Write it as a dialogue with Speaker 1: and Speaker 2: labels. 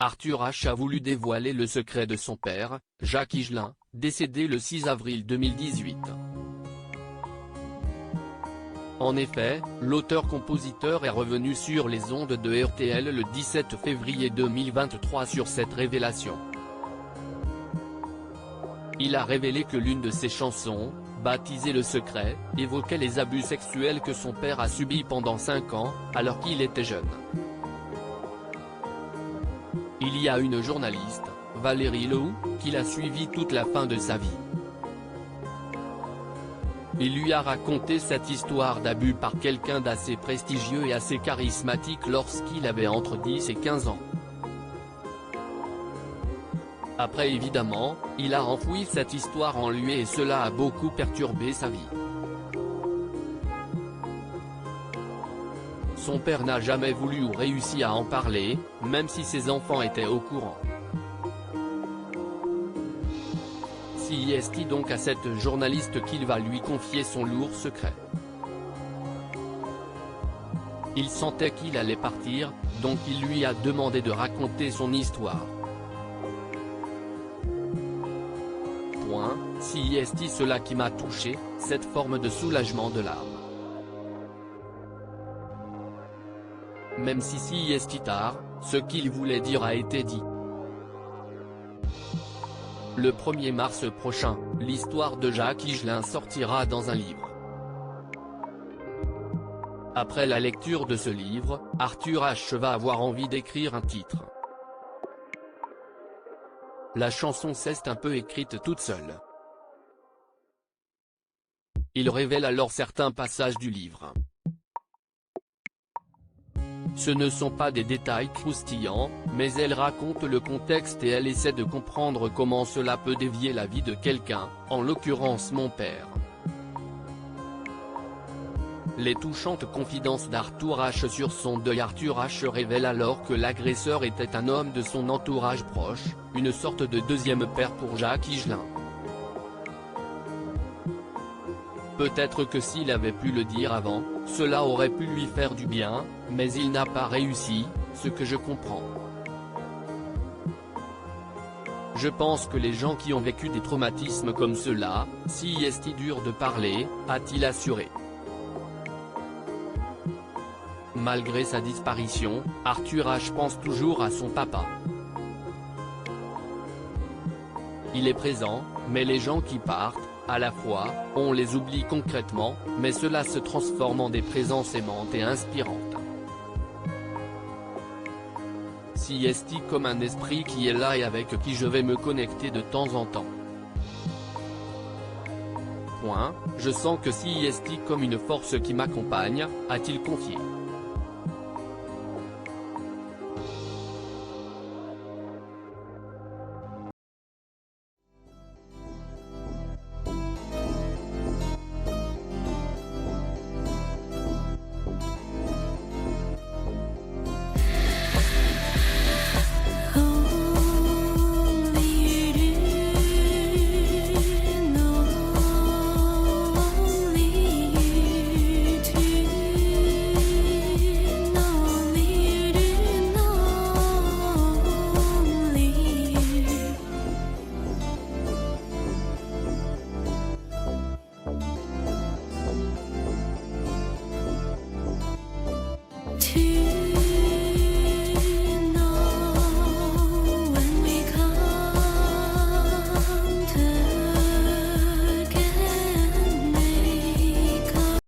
Speaker 1: Arthur H a voulu dévoiler le secret de son père, Jacques Higelin, décédé le 6 avril 2018. En effet, l'auteur-compositeur est revenu sur les ondes de RTL le 17 février 2023 sur cette révélation. Il a révélé que l'une de ses chansons, baptisée Le Secret, évoquait les abus sexuels que son père a subis pendant 5 ans, alors qu'il était jeune. Il y a une journaliste, Valérie Lehoux, qui l'a suivi toute la fin de sa vie. Il lui a raconté cette histoire d'abus par quelqu'un d'assez prestigieux et assez charismatique lorsqu'il avait entre 10 et 15 ans. Après évidemment, il a enfoui cette histoire en lui et cela a beaucoup perturbé sa vie. Son père n'a jamais voulu ou réussi à en parler, même si ses enfants étaient au courant. C'est donc à cette journaliste qu'il va lui confier son lourd secret. Il sentait qu'il allait partir, donc il lui a demandé de raconter son histoire. C'est cela qui m'a touché, cette forme de soulagement de l'âme. Même si c'est tard, ce qu'il voulait dire a été dit. Le 1er mars prochain, l'histoire de Jacques Higelin sortira dans un livre. Après la lecture de ce livre, Arthur H va avoir envie d'écrire un titre. La chanson s'est un peu écrite toute seule. Il révèle alors certains passages du livre. Ce ne sont pas des détails croustillants, mais elle raconte le contexte et elle essaie de comprendre comment cela peut dévier la vie de quelqu'un, en l'occurrence mon père. Les touchantes confidences d'Arthur H sur son deuil. Arthur H révèle alors que l'agresseur était un homme de son entourage proche, une sorte de deuxième père pour Jacques Higelin. Peut-être que s'il avait pu le dire avant, cela aurait pu lui faire du bien, mais il n'a pas réussi, ce que je comprends. Je pense que les gens qui ont vécu des traumatismes comme cela, c'est dur de parler, a-t-il assuré. Malgré sa disparition, Arthur H pense toujours à son papa. Il est présent, mais les gens qui partent, à la fois, on les oublie concrètement, mais cela se transforme en des présences aimantes et inspirantes. C'est comme un esprit qui est là et avec qui je vais me connecter de temps en temps. Je sens que c'est comme une force qui m'accompagne, a-t-il confié.